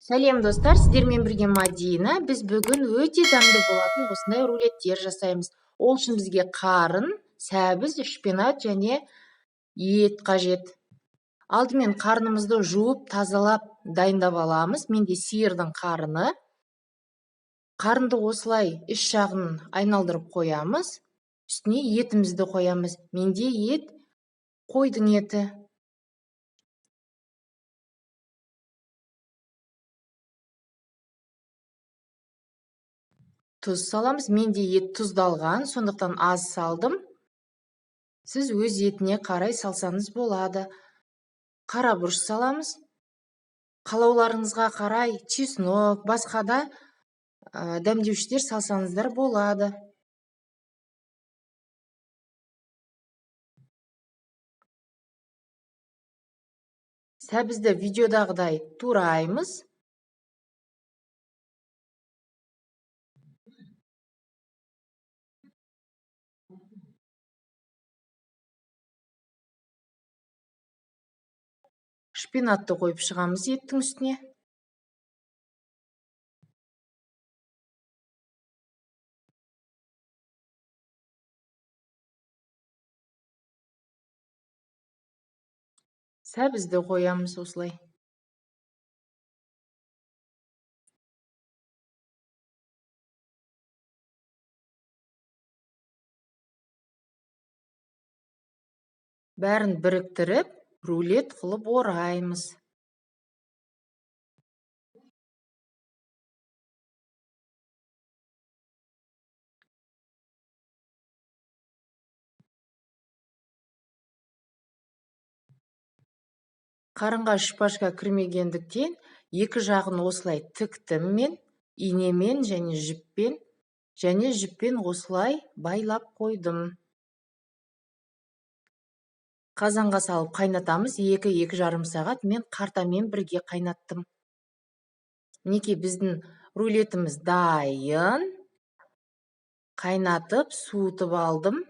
Сәлем достар, сіздермен бірге Мадина. Біз бүгін өте дәмді болатын осындай рулеттер жасаймыз. Ол үшін бізге қарын, сәбіз, шпинат және ет қажет. Алдымен қарнымызды жуып, тазалап дайындап аламыз. Менде сиырдың қарыны. Қарынды осылай үш жағын айналдырып қоямыз. Үстіне етімізді қоямыз. Менде ет қойдың еті. Тұз саламыз. Менде ет тұздалған, сондықтан аз салдым. Сіз өз етіне қарай салсаңыз болады. Қара бұрыш саламыз. Қалауларыңызға қарай чеснок, басқа да дәмдеушілер салсаңыздар болады. Сәбізді видеодағыдай тураймыз. Шпинатты қойып шығамыз еттің үстіне. Сәбізді қоямыз осылай. Бәрін біріктіріп, рулет қылып ораймыз. Қарынға шпажка кірмегендіктен екі жағын осылай тіктім мен, инемен және жіппен осылай байлап қойдым. Қазанға салып қайнатамыз. 2-2,5 сағат мен қартамен бірге қайнаттым. Мінекей біздің рулетіміз дайын. Қайнатып, суытып алдым.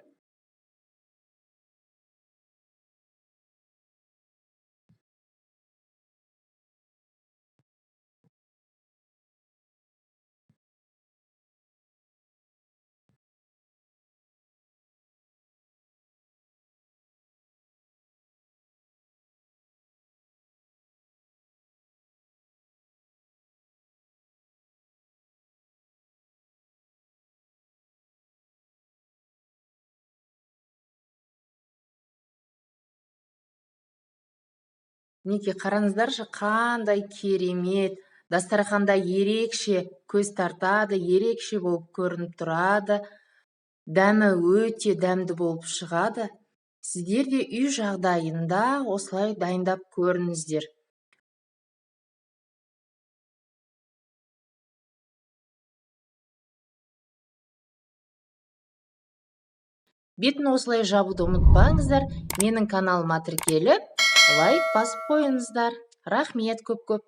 Мінекей қараңыздаршы, қандай керемет. Дастарханда ерекше көз тартады, ерекше болып көрініп тұрады. Дәмі өте дәмді болып шығады. Сіздер де үй жағдайында осылай дайындап көріңіздер. Бетін осылай жабуды ұмытпаңыздар. Менің каналыма тіркеліп, лайк басып қойыңыздар. Рахмет көп-көп.